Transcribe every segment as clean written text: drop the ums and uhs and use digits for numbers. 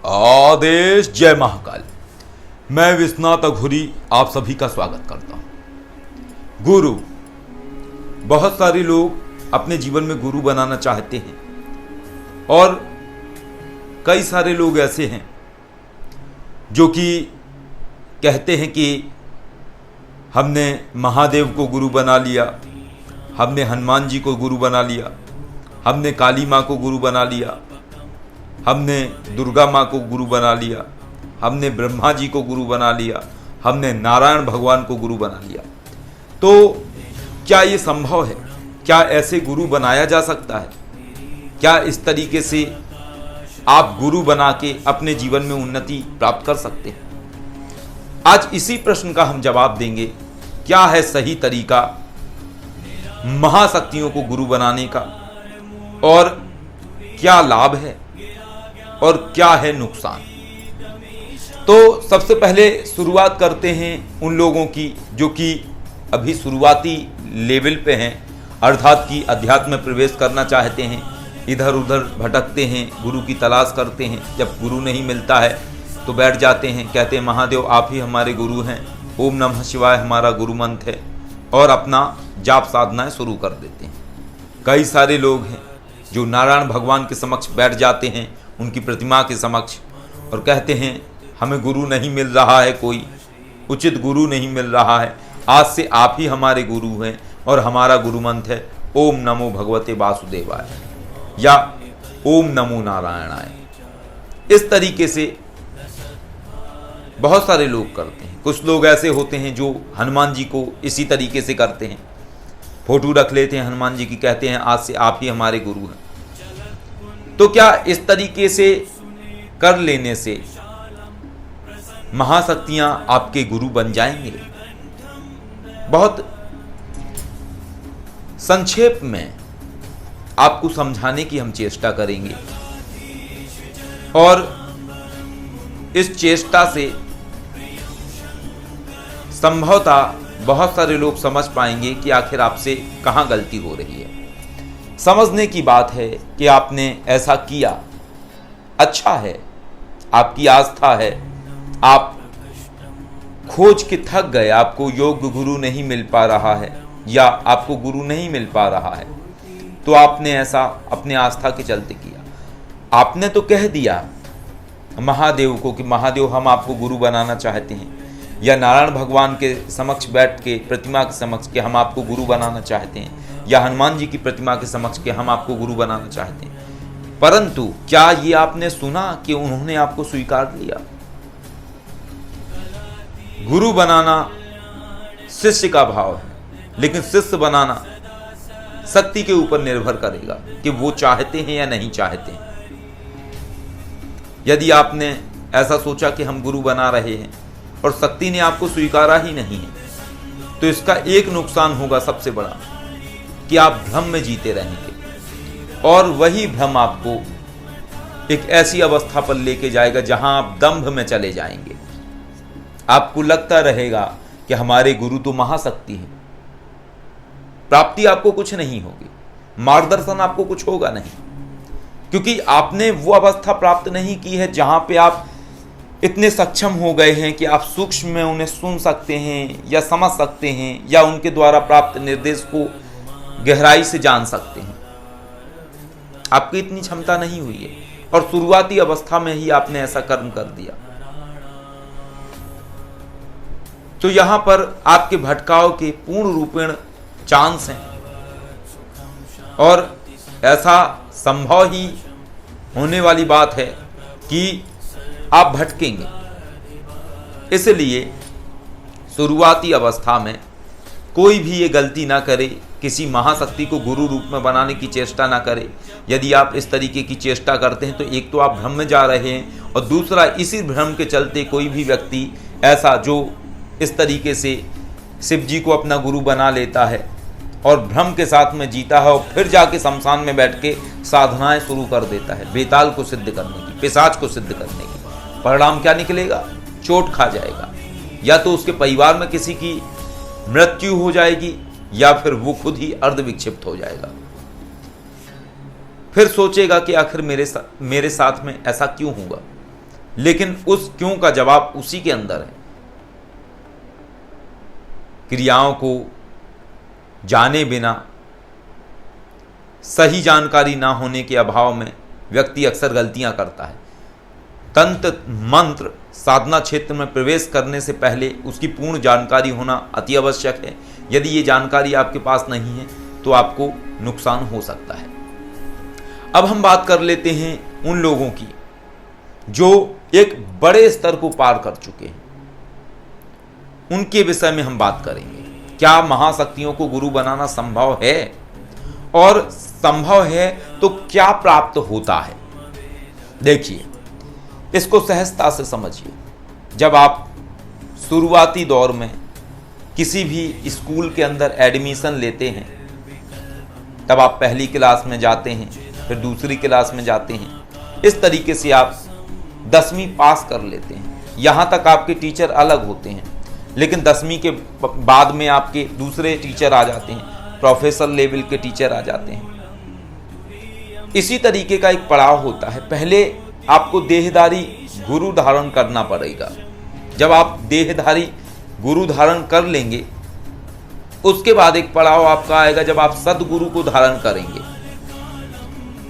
आदेश। जय महाकाल। मैं विश्वनाथ अघोरी आप सभी का स्वागत करता हूं। गुरु, बहुत सारे लोग अपने जीवन में गुरु बनाना चाहते हैं और कई सारे लोग ऐसे हैं जो कि कहते हैं कि हमने महादेव को गुरु बना लिया, हमने हनुमान जी को गुरु बना लिया, हमने काली माँ को गुरु बना लिया, हमने दुर्गा माँ को गुरु बना लिया, हमने ब्रह्मा जी को गुरु बना लिया, हमने नारायण भगवान को गुरु बना लिया। तो क्या ये संभव है? क्या ऐसे गुरु बनाया जा सकता है? क्या इस तरीके से आप गुरु बना के अपने जीवन में उन्नति प्राप्त कर सकते हैं? आज इसी प्रश्न का हम जवाब देंगे। क्या है सही तरीका महाशक्तियों को गुरु बनाने का, और क्या लाभ है और क्या है नुकसान? तो सबसे पहले शुरुआत करते हैं उन लोगों की जो कि अभी शुरुआती लेवल पे हैं, अर्थात कि अध्यात्म में प्रवेश करना चाहते हैं, इधर उधर भटकते हैं, गुरु की तलाश करते हैं। जब गुरु नहीं मिलता है तो बैठ जाते हैं, कहते हैं महादेव आप ही हमारे गुरु हैं, ओम नमः शिवाय हमारा गुरु मंत्र है, और अपना जाप साधनाएं शुरू कर देते हैं। कई सारे लोग हैं जो नारायण भगवान के समक्ष बैठ जाते हैं, उनकी प्रतिमा के समक्ष, और कहते हैं हमें गुरु नहीं मिल रहा है, कोई उचित गुरु नहीं मिल रहा है, आज से आप ही हमारे गुरु हैं और हमारा गुरु मंत्र है ओम नमो भगवते वासुदेवाय या ओम नमो नारायणाय। इस तरीके से बहुत सारे लोग करते हैं। कुछ लोग ऐसे होते हैं जो हनुमान जी को इसी तरीके से करते हैं, फोटो रख लेते हैं हनुमान जी की, कहते हैं आज से आप ही हमारे गुरु हैं। तो क्या इस तरीके से कर लेने से महाशक्तियां आपके गुरु बन जाएंगे? बहुत संक्षेप में आपको समझाने की हम चेष्टा करेंगे, और इस चेष्टा से संभवतः बहुत सारे लोग समझ पाएंगे कि आखिर आपसे कहां गलती हो रही है। समझने की बात है कि आपने ऐसा किया, अच्छा है, आपकी आस्था है, आप खोज के थक गए, आपको योग्य गुरु नहीं मिल पा रहा है या आपको गुरु नहीं मिल पा रहा है, तो आपने ऐसा अपने आस्था के चलते किया। आपने तो कह दिया महादेव को कि महादेव हम आपको गुरु बनाना चाहते हैं, या नारायण भगवान के समक्ष बैठ के प्रतिमा के समक्ष के हम आपको गुरु बनाना चाहते हैं, या हनुमान जी की प्रतिमा के समक्ष के हम आपको गुरु बनाना चाहते हैं। परंतु क्या ये आपने सुना कि उन्होंने आपको स्वीकार लिया? गुरु बनाना शिष्य का भाव है, लेकिन शिष्य बनाना शक्ति के ऊपर निर्भर करेगा कि वो चाहते हैं या नहीं चाहते हैं। यदि आपने ऐसा सोचा कि हम गुरु बना रहे हैं और शक्ति ने आपको स्वीकारा ही नहीं है, तो इसका एक नुकसान होगा सबसे बड़ा, कि आप भ्रम में जीते रहेंगे, और वही भ्रम आपको एक ऐसी अवस्था पर लेके जाएगा जहां आप दंभ में चले जाएंगे। आपको लगता रहेगा कि हमारे गुरु तो महाशक्ति है, प्राप्ति आपको कुछ नहीं होगी, मार्गदर्शन आपको कुछ होगा नहीं, क्योंकि आपने वो अवस्था प्राप्त नहीं की है जहां पे आप इतने सक्षम हो गए हैं कि आप सूक्ष्म में उन्हें सुन सकते हैं या समझ सकते हैं या उनके द्वारा प्राप्त निर्देश को गहराई से जान सकते हैं। आपकी इतनी क्षमता नहीं हुई है, और शुरुआती अवस्था में ही आपने ऐसा कर्म कर दिया। तो यहां पर आपके भटकाव के पूर्ण रूपेण चांस हैं, और ऐसा संभव ही होने वाली बात है कि आप भटकेंगे। इसलिए शुरुआती अवस्था में कोई भी ये गलती ना करे, किसी महाशक्ति को गुरु रूप में बनाने की चेष्टा ना करे। यदि आप इस तरीके की चेष्टा करते हैं तो एक तो आप भ्रम में जा रहे हैं, और दूसरा इसी भ्रम के चलते कोई भी व्यक्ति ऐसा जो इस तरीके से शिव जी को अपना गुरु बना लेता है और भ्रम के साथ में जीता है, और फिर जाके शमशान में बैठ के साधनाएं शुरू कर देता है बेताल को सिद्ध करने की, पिशाच को सिद्ध करने की। परिणाम क्या निकलेगा? चोट खा जाएगा, या तो उसके परिवार में किसी की मृत्यु हो जाएगी, या फिर वो खुद ही अर्ध विक्षिप्त हो जाएगा। फिर सोचेगा कि आखिर मेरे साथ में ऐसा क्यों हुआ। लेकिन उस क्यों का जवाब उसी के अंदर है। क्रियाओं को जाने बिना, सही जानकारी ना होने के अभाव में व्यक्ति अक्सर गलतियां करता है। तंत्र मंत्र साधना क्षेत्र में प्रवेश करने से पहले उसकी पूर्ण जानकारी होना अति आवश्यक है। यदि ये जानकारी आपके पास नहीं है तो आपको नुकसान हो सकता है। अब हम बात कर लेते हैं उन लोगों की जो एक बड़े स्तर को पार कर चुके हैं, उनके विषय में हम बात करेंगे। क्या महाशक्तियों को गुरु बनाना संभव है, और संभव है तो क्या प्राप्त होता है? देखिए, इसको सहजता से समझिए। जब आप शुरुआती दौर में किसी भी स्कूल के अंदर एडमिशन लेते हैं, तब आप पहली क्लास में जाते हैं, फिर दूसरी क्लास में जाते हैं। इस तरीके से आप 10वीं पास कर लेते हैं। यहाँ तक आपके टीचर अलग होते हैं, लेकिन 10वीं के बाद में आपके दूसरे टीचर आ जाते हैं, प्रोफेसर लेवल के टीचर आ जाते हैं। इसी तरीके का एक पड़ाव होता है। पहले आपको देहधारी गुरु धारण करना पड़ेगा। जब आप देहधारी गुरु धारण कर लेंगे, उसके बाद एक पड़ाव आपका आएगा जब आप सदगुरु को धारण करेंगे।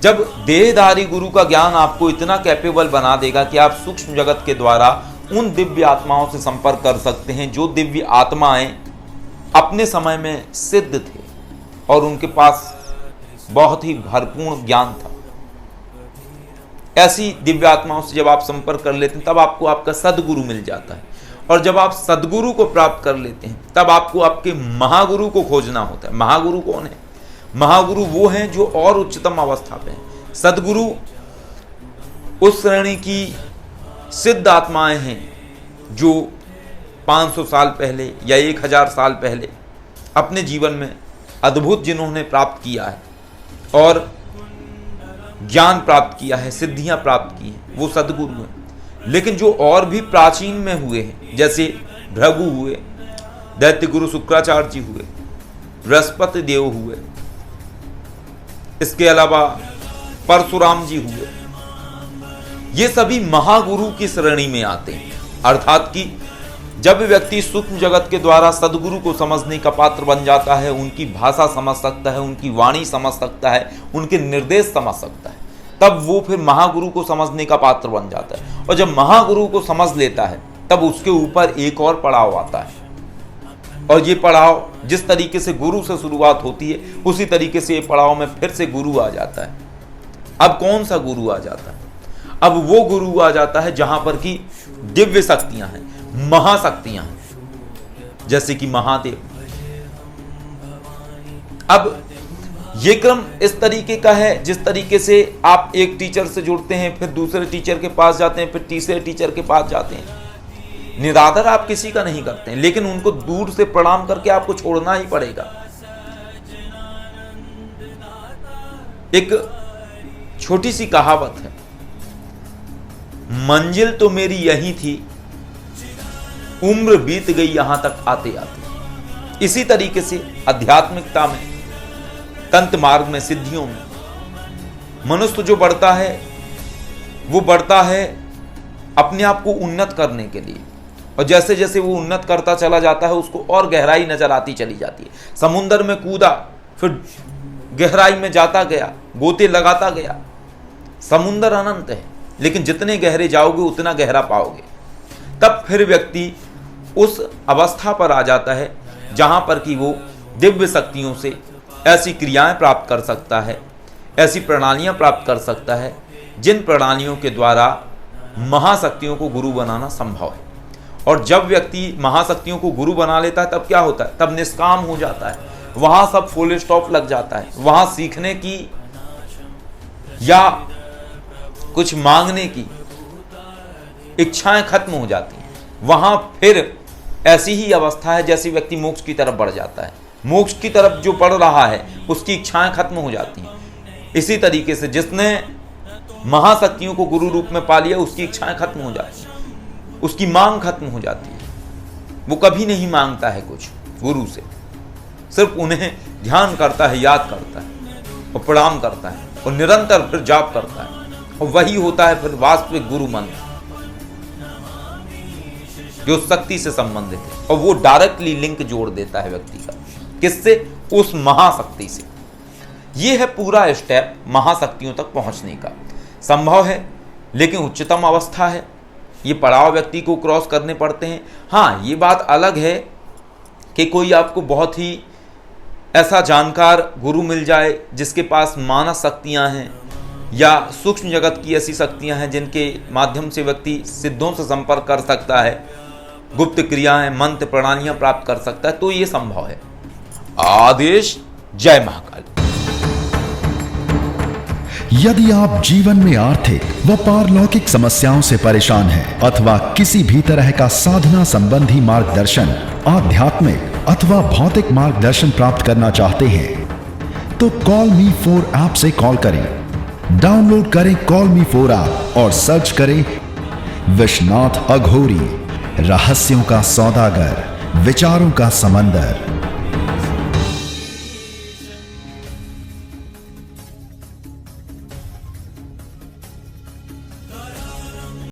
जब देहधारी गुरु का ज्ञान आपको इतना कैपेबल बना देगा कि आप सूक्ष्म जगत के द्वारा उन दिव्य आत्माओं से संपर्क कर सकते हैं जो दिव्य आत्माएं अपने समय में सिद्ध थे और उनके पास बहुत ही भरपूर ज्ञान था। ऐसी दिव्य आत्माओं से जब आप संपर्क कर लेते हैं, तब आपको आपका सदगुरु मिल जाता है। और जब आप सदगुरु को प्राप्त कर लेते हैं, तब आपको आपके महागुरु को खोजना होता है। महागुरु कौन है? महागुरु वो हैं जो और उच्चतम अवस्था पे हैं। सदगुरु उस श्रेणी की सिद्ध आत्माएं हैं जो 500 साल पहले या 1000 साल पहले अपने जीवन में अद्भुत जिन्होंने प्राप्त किया है और ज्ञान प्राप्त किया है, सिद्धियां प्राप्त की हैं, वो सदगुरु हैं। लेकिन जो और भी प्राचीन में हुए हैं, जैसे भृगु हुए, दैत्य गुरु शुक्राचार्य जी हुए, बृहस्पति देव हुए, इसके अलावा परशुराम जी हुए, ये सभी महागुरु की श्रेणी में आते हैं। अर्थात कि जब व्यक्ति सूक्ष्म जगत के द्वारा सदगुरु को समझने का पात्र बन जाता है, उनकी भाषा समझ सकता है, उनकी वाणी समझ सकता है, उनके निर्देश समझ सकता है, तब वो फिर महागुरु को समझने का पात्र बन जाता है। और जब महागुरु को समझ लेता है, तब उसके ऊपर एक और पड़ाव आता है। और ये पड़ाव जिस तरीके से गुरु से शुरुआत होती है, उसी तरीके से ये पड़ाव में फिर से गुरु आ जाता है। अब कौन सा गुरु आ जाता है? अब वो गुरु आ जाता है जहां पर कि दिव्य शक्तियां हैं, महाशक्तियां हैं, जैसे कि महादेव। अब ये क्रम इस तरीके का है जिस तरीके से आप एक टीचर से जुड़ते हैं, फिर दूसरे टीचर के पास जाते हैं, फिर तीसरे टीचर के पास जाते हैं। निरादर आप किसी का नहीं करते हैं, लेकिन उनको दूर से प्रणाम करके आपको छोड़ना ही पड़ेगा। एक छोटी सी कहावत है, मंजिल तो मेरी यही थी, उम्र बीत गई यहां तक आते आते। इसी तरीके से आध्यात्मिकता में, तंत्र मार्ग में, सिद्धियों में मनुष्य जो बढ़ता है, वो बढ़ता है अपने आप को उन्नत करने के लिए। और जैसे जैसे वो उन्नत करता चला जाता है, उसको और गहराई नजर आती चली जाती है। समुंदर में कूदा, फिर गहराई में जाता गया, गोते लगाता गया। समुंदर अनंत है, लेकिन जितने गहरे जाओगे उतना गहरा पाओगे। तब फिर व्यक्ति उस अवस्था पर आ जाता है जहां पर कि वो दिव्य शक्तियों से ऐसी क्रियाएं प्राप्त कर सकता है, ऐसी प्रणालियां प्राप्त कर सकता है, जिन प्रणालियों के द्वारा महाशक्तियों को गुरु बनाना संभव है। और जब व्यक्ति महाशक्तियों को गुरु बना लेता है, तब क्या होता है? तब निष्काम हो जाता है। वहां सब फुल स्टॉप लग जाता है। वहां सीखने की या कुछ मांगने की इच्छाएं खत्म हो जाती हैं। वहां फिर ऐसी ही अवस्था है जैसे व्यक्ति मोक्ष की तरफ बढ़ जाता है। मोक्ष की तरफ जो बढ़ रहा है, उसकी इच्छाएं खत्म हो जाती हैं। इसी तरीके से जिसने महाशक्तियों को गुरु रूप में पा लिया, उसकी इच्छाएं खत्म हो जाती हैं, उसकी मांग खत्म हो जाती है। वो कभी नहीं मांगता है कुछ गुरु से, सिर्फ उन्हें ध्यान करता है, याद करता है और प्रणाम करता है और निरंतर फिर जाप करता है। और वही होता है फिर वास्तविक गुरु मंत्र। जो शक्ति से संबंधित है, और वो डायरेक्टली लिंक जोड़ देता है व्यक्ति का, किससे? उस महाशक्ति से। ये है पूरा स्टेप महाशक्तियों तक पहुंचने का। संभव है, लेकिन उच्चतम अवस्था है, ये पड़ाव व्यक्ति को क्रॉस करने पड़ते हैं। हाँ, ये बात अलग है कि कोई आपको बहुत ही ऐसा जानकार गुरु मिल जाए जिसके पास मानस शक्तियाँ हैं या सूक्ष्म जगत की ऐसी शक्तियाँ हैं जिनके माध्यम से व्यक्ति सिद्धों से संपर्क कर सकता है, गुप्त क्रियाएं, मंत्र, प्रणालियाँ प्राप्त कर सकता है, तो ये संभव है। आदेश। जय महाकाल। यदि आप जीवन में आर्थिक व पारलौकिक समस्याओं से परेशान हैं अथवा किसी भी तरह का साधना संबंधी मार्गदर्शन, आध्यात्मिक अथवा भौतिक मार्गदर्शन प्राप्त करना चाहते हैं तो कॉल मी 4 ऐप से कॉल करें। डाउनलोड करें कॉल मी 4 ऐप और सर्च करें विश्वनाथ अघोरी, रहस्यों का सौदागर, विचारों का समंदर।